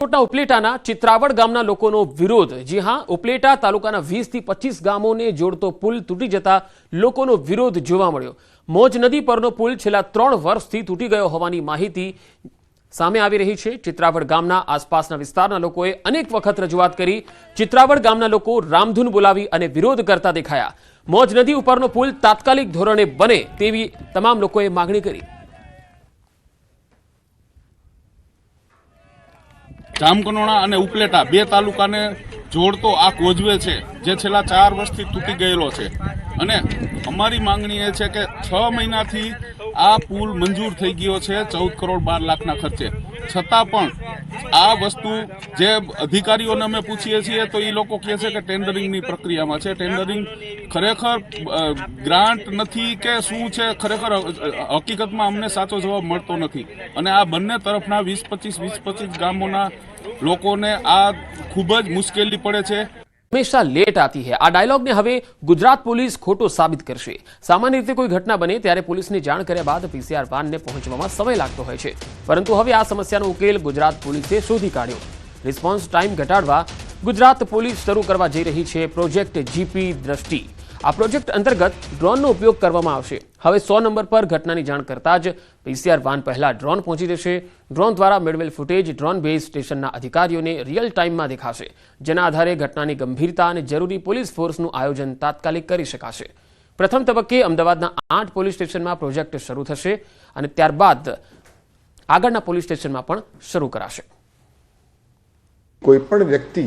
રાજકોટના ઉપલેટાના ચિત્રાવડ ગામના લોકોનો વિરોધ। જી હા, ઉપલેટા તાલુકાના 20 થી 25 ગામોને જોડતો પુલ તૂટી જતા લોકોનો વિરોધ જોવા મળ્યો। મોજ નદી પરનો પુલ છેલ્લા 3 વર્ષથી તૂટી ગયો હોવાની માહિતી સામે આવી રહી છે। ચિત્રાવડ ગામના આસપાસના વિસ્તારના લોકોએ અનેક વખત રજૂઆત કરી। ચિત્રાવડ ગામના લોકો રામધૂન બોલાવી અને વિરોધ કરતા દેખાયા। મોજ નદી ઉપરનો પુલ તાત્કાલિક ધોરણે બને તેવી તમામ લોકોએ માંગણી કરી। જામકંડોરણા અને ઉપલેટા બે તાલુકાને જોડતો આ કોઝવે છે જે છેલ્લા 4 વર્ષથી તૂટી ગયેલો છે અને અમારી માંગણી એ છે કે 6 મહિનાથી આ પુલ મંજૂર થઈ ગયો છે 14 કરોડ 12 લાખના ખર્ચે, છતાં પણ આ વસ્તુ જે અધિકારીઓને અમે પૂછીએ છીએ તો એ લોકો કહે છે કે ટેન્ડરિંગની પ્રક્રિયામાં છે। ટેન્ડરિંગ ખરેખર ગ્રાન્ટ નથી કે શું છે, ખરેખર હકીકતમાં અમને સાચો જવાબ મળતો નથી અને આ બંને તરફના 20-25 ગામોના લોકોને આ ખૂબ જ મુશ્કેલી પડે છે। हमेशा लेट आती है। आ डायलॉग ने हवे गुजरात पुलिस खोटो साबित करशे। सामान्य रीते कोई घटना बने त्यारे पुलिसने जाण कर्या बाद पीसीआर वान ने पहोंचवामां समय लागतो होय छे, परंतु हवे आ समस्यानो उकेल गुजरात पुलिसे शोधी काढ्यो। रिस्पोन्स टाइम घटाडवा गुजरात पुलिस शरू करवा जई रही छे प्रोजेक्ट जीपी दृष्टि। आ प्रोजेक्ट अंतर्गत ड्रोननो उपयोग करवामां आवशे। हवे 100 नंबर पर घटनानी जाण करता ज पीसीआर वान पहला ड्रोन पहोंची जशे। ड्रोन द्वारा मेळवेल फूटेज ड्रोन बेઝ स्टेशनना अधिकारीओने रियल टाइममां देखाशे, जेना आधारे घटनानी गंभीरता अने जरूरी पोलीस फोर्सनुं आयोजन तात्कालिक करी शकाशे। प्रथम तबक्के अमदावादना 8 पोलीस स्टेशनमां प्रोजेक्ट शरू थशे અને ત્યારબાદ આગળના પોલીસ સ્ટેશનમાં પણ શરૂ કરાશે। कोईपण व्यक्ति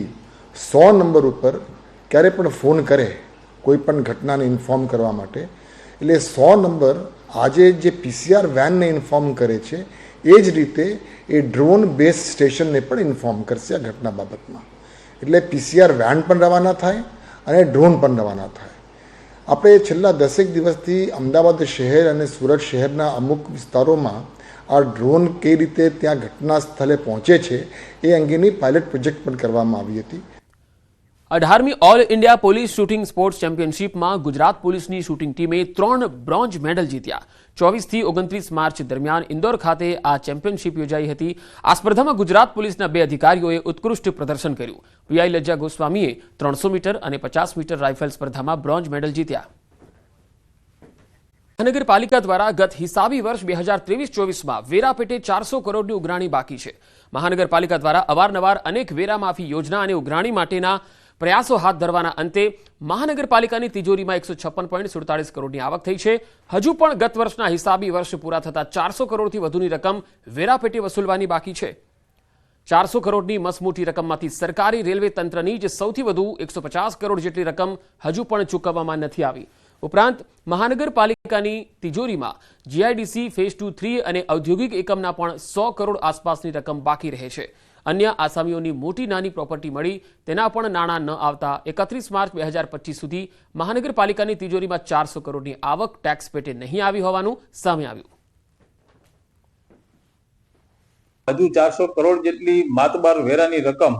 100 नंबर पर क्यारे पण फोन करे कोईपण घटना ने इन्फॉर्म करवा माटे, एटले 100 नंबर आजे जे पीसीआर वेन ने इन्फॉर्म करे छे ए ज रीते ए ड्रोन बेस स्टेशन ने पण इन्फॉर्म करशे आ घटना बाबतमां। एटले पीसीआर वेन पण रवाना थाय अने ड्रोन पण रवाना थाय। आपणे छेल्ला 10 दिवसथी अमदावाद शहर अने सूरत शहरना अमुक विस्तारोमां आ ड्रोन कई रीते त्यां घटना स्थले पहोंचे छे ए अंगेनी पायलट प्रोजेक्ट पण करवामां आवी हती। 18મી all India police shooting sports चेम्पियनशिपમાં गुजरात પોલીસની શૂટિંગ ટીમે 3 બ્રોન્ઝ મેડલ જીત્યા। 24 થી 29 માર્ચ દરમિયાન ઇન્દોર ખાતે આ ચેમ્પિયનશિપ યોજાઈ હતી। આ સ્પર્ધામાં ગુજરાત પોલીસના 2 અધિકારીઓએ ઉત્કૃષ્ટ પ્રદર્શન કર્યું। પીઆઈ લજ્જા ગોસ્વામીએ 300 મીટર અને 50 મીટર રાઇફલ સ્પર્ધામાં બ્રોન્ઝ મેડલ જીત્યા। મહાનગરપાલિકા દ્વારા ગત હિસાબી વર્ષ 2023-24માં વેરા પેટે 400 કરોડની ઉઘરાણી બાકી છે। મહાનગરપાલિકા દ્વારા અવારનવાર અનેક વેરા માફી યોજના અને ઉઘરાણી માટેના પ્રયાસો હાથ ધરવાના અંતે મહાનગરપાલિકાની તિજોરીમાં 156.47 કરોડની આવક થઈ છે। હજુ પણ ગત વર્ષના હિસાબી વર્ષ પૂરા થતા 400 કરોડથી વધુની રકમ વેરાપેટે વસૂલવાની બાકી છે। 400 કરોડની મસમોટી રકમમાંથી સરકારી રેલવે તંત્રની જ સૌથી વધુ 150 કરોડ જેટલી રકમ હજુ પણ ચૂકવવામાં નથી આવી। ઉપરાંત મહાનગરપાલિકાની તિજોરીમાં જીઆઈડીસી ફેઝ 2-3 અને ઔદ્યોગિક એકમના પણ 100 કરોડ આસપાસની રકમ બાકી રહે છે। अन्य आसामीओनी मोटी नानी प्रॉपर्टी मळी तेना पण नाणां न आवता 31 मार्च 2025 सुधी महानगरपालिकानी तिजोरीमां 400 करोड़नी आवक टेक्स पेटे नहीं आवी होवानुं सामे आव्युं। हजू 400 करोड़ जेटली मातबार वेरानी रकम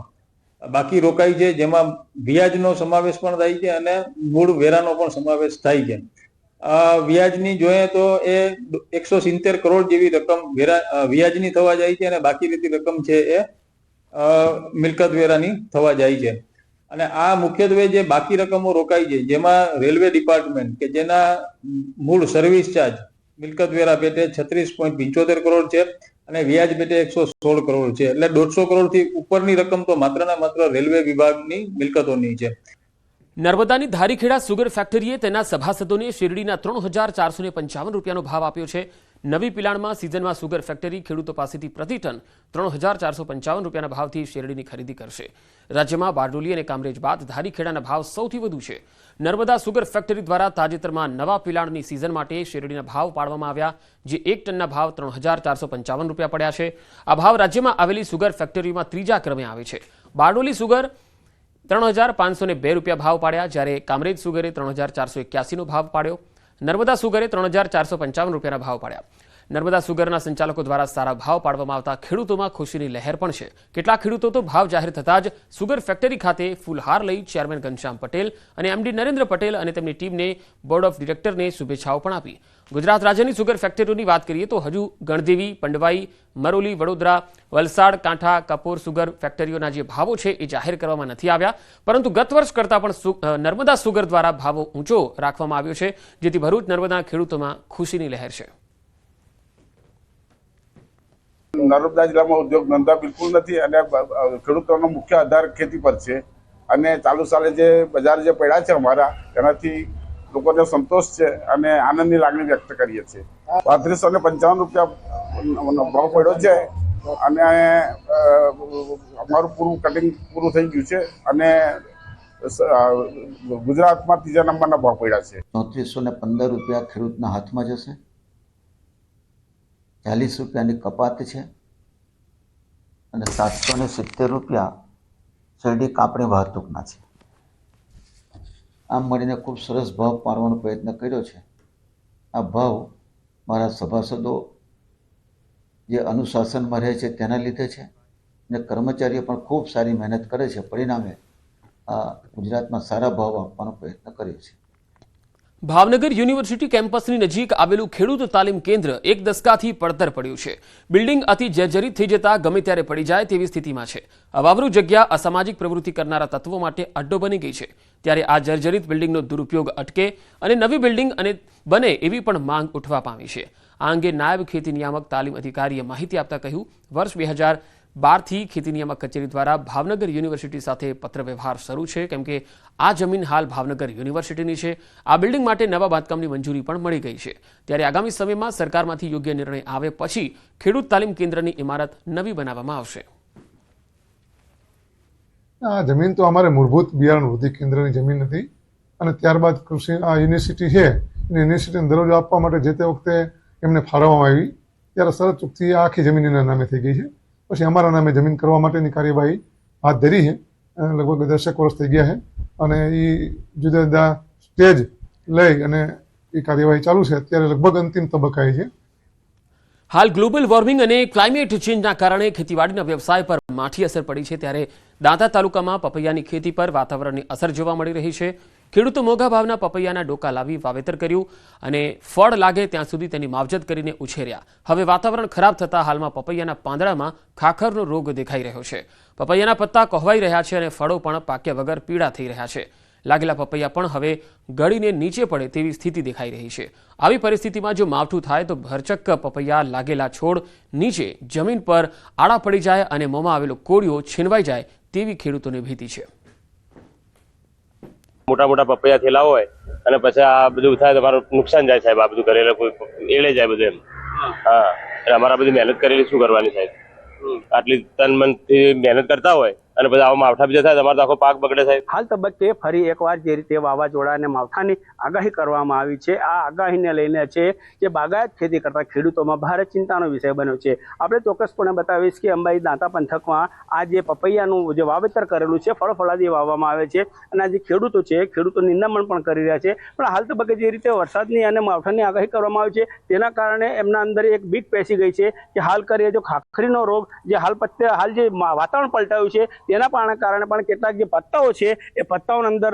बाकी रोकाई छे, जेमां व्याजनो समावेश पण थाय छे अने मूळ वेरानो पण समावेश थाय छे। व्याजनी जोईए तो ए 170 करोड़ जेवी रकम व्याजनी थवा जाय छे अने बाकी रेती रकम छे ए मिलकत वेरानी थवा जाय छे। अने आ मुख्यत्वे जे बाकी रकमो रोकाई छे जेमां रेलवे डिपार्टमेंट के जेना मूळ सर्विस चार्ज मिलकत वेरा पेटे 36.75 करोड़ छे अने व्याज पेटे 116 करोड़ छे, એટલે 150 करोड़ थी उपरनी रकम तो मात्र ने मात्र रेलवे विभागनी मिलकतोनी छे। नर्मदानी धारीखेड़ा सुगर फेक्टरीए तेना सभासदोने शेरडीना 3455 रूपियानो भाव आप्यो छे। नवी पिलाणमां सीजनमां सुगर फेक्टरी खेडूतो पासेथी प्रति टन 3455 रूपियाना भावथी शेरडीनी खरीदी करशे। राज्यमां बारडोली अने कामरेज बाद धारीखेड़ाना भाव सौथी वधु छे। नर्मदा सुगर फेक्टरी द्वारा ताजेतरमां नवा पिलाणनी सीजन माटे शेरडीना भाव पाडवामां આવ્યા, जे 1 टनना भाव 3455 रूपिया पड्या छे। आ भाव राज्यमां आवेली सुगर फेक्टरीमां ત્રીજા ક્રમે આવે છે। बारडोली सुगर 3502 રૂપિયા ભાવ પાડ્યા, જ્યારે કામરેજ સુગરે 3481નો ભાવ પાડ્યો। નર્મદા સુગરે 3455 રૂપિયાના ભાવ પાડ્યા। નર્મદા સુગરના સંચાલકો દ્વારા સારા ભાવ પાડવામાં આવતા ખેડૂતોમાં ખુશીની લહેર પણ છે। કેટલાક ખેડૂતો તો ભાવ જાહેર થતા જ સુગર ફેક્ટરી ખાતે ફૂલહાર લઈ ચેરમેન ઘનશ્યામ પટેલ અને એમડી નરેન્દ્ર પટેલ અને તેમની ટીમને બોર્ડ ઓફ ડિરેક્ટરને શુભેચ્છાઓ પણ આપી। ગુજરાત રાજ્યની સુગર ફેક્ટરીઓની વાત કરીએ તો હજુ ગણદેવી, પંડવાઈ, મરોલી, વડોદરા, વલસાડ, કાંઠા, કપોર સુગર ફેક્ટરીઓના જે ભાવો છે એ જાહેર કરવામાં નથી આવ્યા, પરંતુ ગત વર્ષ કરતાં પણ નર્મદા સુગર દ્વારા ભાવો ઊંચો રાખવામાં આવ્યો છે, જેથી ભરૂચ નર્મદા ખેડૂતોમાં ખુશીની લહેર છે. નર્મદા જિલ્લામાં ઉદ્યોગ ધંધા બિલકુલ નથી અને ખેડૂતોનો મુખ્ય આધાર ખેતી પર છે અને ચાલુ સાલે જે બજાર જે પડ્યા છે અમારા તેનાથી લોકોને સંતોષ છે અને આનંદની લાગણી વ્યક્ત કરીએ છીએ. 3255 રૂપિયા ભાવ પડ્યો છે અને અમારું કટિંગ પૂરું થઈ ગયું છે અને ગુજરાતમાં 3જા નંબરના ભાવ પડ્યા છે. 3415 રૂપિયા ખેડૂતના હાથમાં જશે. 40 રૂપિયાની કપાત છે અને 770 રૂપિયા શેરડી કાપણી વાહતુકના છે. આમ મળીને ખૂબ સરસ ભાવ પાડવાનો પ્રયત્ન કર્યો છે. આ ભાવ મારા સભાસદો જે અનુશાસનમાં રહે છે તેના લીધે છે અને કર્મચારીઓ પણ ખૂબ સારી મહેનત કરે છે. પરિણામે આ ગુજરાતમાં સારા ભાવ આપવાનો પ્રયત્ન કર્યો છે. ભાવનગર યુનિવર્સિટી કેમ્પસની નજીક આવેલું ખેડૂત તાલીમ કેન્દ્ર એક દશકાથી પડતર પડ્યું છે. બિલ્ડિંગ અતિ જર્જરિત થઈ જતા ગમે ત્યારે પડી જાય તેવી સ્થિતિમાં છે. અવાવરૂ જગ્યા અસામાજિક પ્રવૃત્તિ કરનારા તત્વો માટે અડ્ડો બની ગઈ છે. ત્યારે આ જર્જરિત બિલ્ડિંગનો દુરુપયોગ અટકે અને નવી બિલ્ડિંગ બને એવી પણ માંગ ઉઠવા પામી છે. આ અંગે નાયબ ખેતી નિયામક તાલીમ અધિકારીએ માહિતી આપતા કહ્યું, વર્ષ 2012થી ખેતી નિયામક કચેરી દ્વારા ભાવનગર યુનિવર્સિટી સાથે પત્ર વ્યવહાર શરૂ છે, કેમ કે આ જમીન હાલ ભાવનગર યુનિવર્સિટીની છે. આ બિલ્ડિંગ માટે નવા બાંધકામની મંજૂરી પણ મળી ગઈ છે. ત્યારે આગામી સમયમાં સરકારમાંથી યોગ્ય નિર્ણય આવે પછી ખેડૂત તાલીમ કેન્દ્રની ઇમારત નવી બનાવવામાં આવશે. આ જમીન તો અમારે મૂળભૂત બિયારણ વૃદ્ધિ કેન્દ્રની જમીન હતી અને ત્યારબાદ કૃષિ આ યુનિવર્સિટી છે યુનિવર્સિટીને દરજ્જો આપવા માટે જે તે વખતે એમને ફાળવવામાં આવી ત્યારે શરત ચૂકથી આ આખી જમીન એના નામે થઈ ગઈ છે. પછી અમારા નામે જમીન કરવા માટેની કાર્યવાહી હાથ ધરી છે. લગભગ 10 વર્ષ થઈ ગયા છે અને એ જુદા જુદા સ્ટેજ લઈ અને એ કાર્યવાહી ચાલુ છે. અત્યારે લગભગ અંતિમ તબક્કાએ છે. હાલ ગ્લોબલ વોર્મિંગ અને ક્લાઇમેટ ચેન્જના કારણે ખેતીવાડીના વ્યવસાય પર માઠી અસર પડી છે. ત્યારે દાંતા તાલુકામાં પપૈયાની ખેતી પર વાતાવરણની અસર જોવા મળી રહી છે. ખેડૂતો મોંઘા ભાવના પપૈયાના ડોકા લાવી વાવેતર કર્યું અને ફળ લાગે ત્યાં સુધી તેની માવજત કરીને ઉછેર્યા. હવે વાતાવરણ ખરાબ થતાં હાલમાં પપૈયાના પાંદડામાં ખાખરનો રોગ દેખાઈ રહ્યો છે. પપૈયાના પત્તા કોહવાઈ રહ્યા છે અને ફળો પણ પાક્યા વગર પીળા થઈ રહ્યા છે. લાગેલા પપૈયા પણ હવે ગળીને નીચે પડે તેવી સ્થિતિ દેખાઈ રહી છે. આવી પરિસ્થિતિમાં જો માવઠું થાય તો ભરચક પપૈયા લાગેલા છોડ નીચે જમીન પર આડા પડી જાય અને મોંમાં આવેલો કોળિયો છીનવાઈ જાય તેવી ખેડૂતોને ભીતિ છે. મોટા મોટા પપૈયા થયેલા હોય અને પછી આ બધું થાય તમારું નુકસાન જાય સાહેબ. આ બધું કરેલું કોઈ એળે જાય બધું એમ. હા, એટલે અમારા બધી મહેનત કરેલી શું કરવાની સાહેબ? આટલી તન મનથી મહેનત કરતા હોય અને પછી આવા માવઠા બીજા થાય તમારો આખો પાક બગડે સાહેબ. હાલ તબક્કે ફરી એકવાર જે રીતે વાવાઝોડા અને માવઠાની આગાહી કરવામાં આવી છે, આ આગાહીને લઈને છે જે બાગાયત ખેતી કરતા ખેડૂતોમાં ભારે ચિંતાનો વિષય બન્યો છે. આપણે ચોક્કસપણે બતાવીશ કે અંબાઈ દાંતા પંથકમાં આ જે પપૈયાનું જે વાવેતર કરેલું છે, ફળફળાદી વાવવામાં આવે છે અને આ જે ખેડૂતો છે ખેડૂતો નિંદામણ પણ કરી રહ્યા છે. પણ હાલ તબક્કે જે રીતે વરસાદની અને માવઠાની આગાહી કરવામાં આવી છે તેના કારણે એમના અંદર એક બીક પેસી ગઈ છે કે હાલ કરીએ જો ખાખરીનો રોગ જે હાલ જે વાતાવરણ પલટાયું છે તેના કારણે પણ કેટલાક જે પત્તાઓ છે એ પત્તાઓની અંદર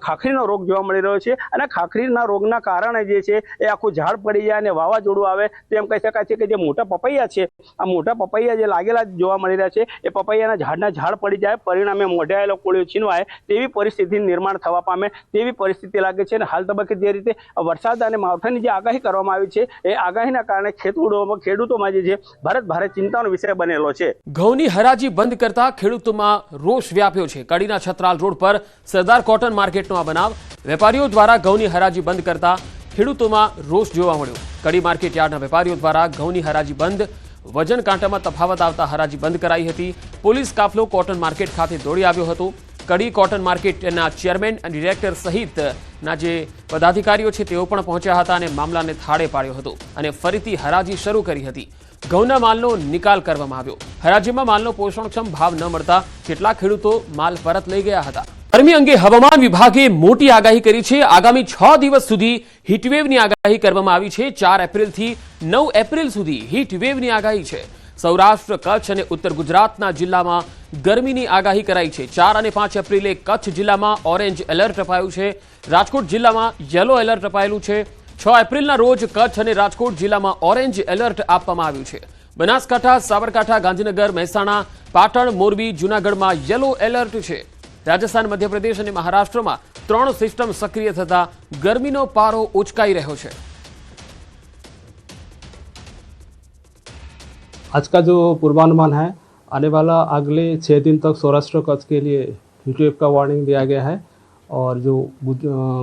ખાખરીનો રોગ જોવા મળી રહ્યો છે અને ખાખરીના રોગના કારણે જે છે એ આખું ઝાડ પડી જાય અને વાવાઝોડું આવે તો એમ કહી શકાય છે કે જે મોટા પપૈયા છે આ મોટા પપૈયા જે લાગેલા જોવા મળી રહ્યા છે એ પપૈયાના ઝાડ પડી જાય, પરિણામે મોઢે આવેલો કોળિયો છીનવાય તેવી પરિસ્થિતિ નિર્માણ થવા પામે તેવી પરિસ્થિતિ લાગે છે. અને હાલ તબક્કે જે રીતે વરસાદ અને માવઠાની જે આગાહી કરવામાં આવી છે એ આગાહીના કારણે ખેડૂતોમાં જે છે ભારે ચિંતાનો વિષય બનેલો છે. ઘઉંની હરાજી બંધ કરતા ખેડૂતોમાં રોષ વ્યાપ્યો છે. કડીના છત્રાલ રોડ પર સરદાર કોટન માર્કેટનો આ બનાવ. વેપારીઓ દ્વારા ઘઉંની હરાજી બંધ કરતા ખેડૂતોમાં રોષ જોવા મળ્યો. કડી માર્કેટ યાર્ડના વેપારીઓ દ્વારા ઘઉંની હરાજી બંધ, વજન કાંટામાં તફાવત આવતા હરાજી બંધ કરાઈ હતી. પોલીસ કાફલો કોટન માર્કેટ ખાતે દોડી આવ્યો હતો. કડી કોટન માર્કેટના ચેરમેન અને ડિરેક્ટર સહિતના જે પદાધિકારીઓ છે તેઓ પણ પહોંચ્યા હતા અને મામલાને થાળે પાડ્યો હતો અને ફરીથી હરાજી શરૂ કરી હતી. ઘઉંના માલનો નિકાલ કરવામાં આવ્યો. હરાજીમાં માલનો પોષણક્ષમ ભાવ ન મળતા કેટલાક ખેડૂતો માલ પરત લઈ ગયા હતા. ગરમી અંગે હવામાન વિભાગે મોટી આગાહી કરી છે. આગામી 6 દિવસ સુધી હીટવેવની આગાહી કરવામાં આવી છે. 4 એપ્રિલથી 9 એપ્રિલ સુધી હીટવેવની આગાહી છે. સૌરાષ્ટ્ર, કચ્છ અને ઉત્તર ગુજરાતના જિલ્લામાં ગરમીની આગાહી કરાઈ છે. 4 અને 5 એપ્રિલે કચ્છ જિલ્લામાં ઓરેન્જ એલર્ટ અપાયું છે. રાજકોટ જિલ્લામાં યલો એલર્ટ અપાયેલું છે. 6 એપ્રિલના રોજ કચ્છ અને રાજકોટ જિલ્લામાં ઓરેન્જ એલર્ટ આપવામાં આવ્યું છે। બનાસકાંઠા, સાબરકાંઠા, ગાંધીનગર, મહેસાણા, પાટણ, મોરબી, જૂનાગઢમાં યલો એલર્ટ છે। રાજસ્થાન, મધ્યપ્રદેશ અને મહારાષ્ટ્રમાં 3 સિસ્ટમ સક્રિય થતા ગરમીનો પારો ઉચકાઈ રહ્યો છે। आज का जो पूर्वानुमान है, आने वाला अगले 6 दिन तक सौराष्ट्र कच्छ के लिए हीटवेव का वार्निंग दिया गया है और जो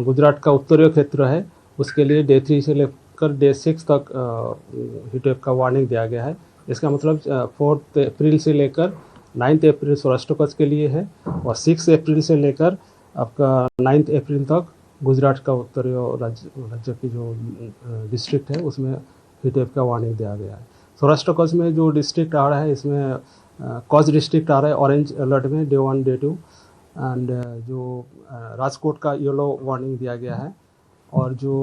गुजरात का उत्तरीय क्षेत्र है उसके लिए डे 3 से लेकर डे 6 तक हीटवेव का वार्निंग दिया गया है। इसका मतलब 4 अप्रैल से लेकर 9 अप्रैल सौराष्ट्र कच्छ के लिए है और 6 अप्रैल से लेकर आपका 9 अप्रैल तक गुजरात का उत्तरीय राज्य की जो डिस्ट्रिक्ट है उसमें हीटवेव का वार्निंग दिया गया है। सौराष्ट्र कच्छ में जो डिस्ट्रिक्ट आ रहा है इसमें कच्छ डिस्ट्रिक्ट आ रहा है ऑरेंज अलर्ट में डे 1 डे 2 एंड जो राजकोट का येलो वार्निंग दिया गया है और जो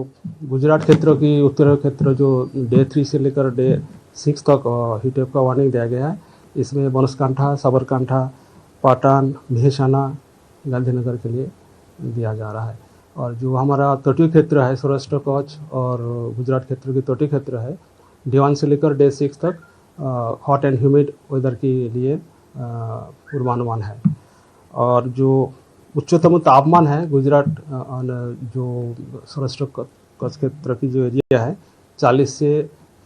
गुजरात क्षेत्र की उत्तरीय क्षेत्र जो डे 3 से लेकर डे 6 तक हीटवेव का वार्निंग दिया गया है। इसमें बनासकांठा, साबरकांठा, पाटन, मेहसाणा, गांधीनगर के लिए दिया जा रहा है। और जो हमारा तटीय क्षेत्र है सौराष्ट्र कच्छ और गुजरात क्षेत्र की तटीय क्षेत्र है, डे 1 से लेकर डे 6 तक हॉट एंड ह्यूमिड वेदर के लिए पूर्वानुमान है। और जो उच्चतम तापमान है गुजरात और जो सौराष्ट्र कच्छ क्षेत्र की जो एरिया है 40 से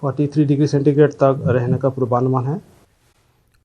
43 डिग्री सेंटीग्रेड तक रहने का पूर्वानुमान है।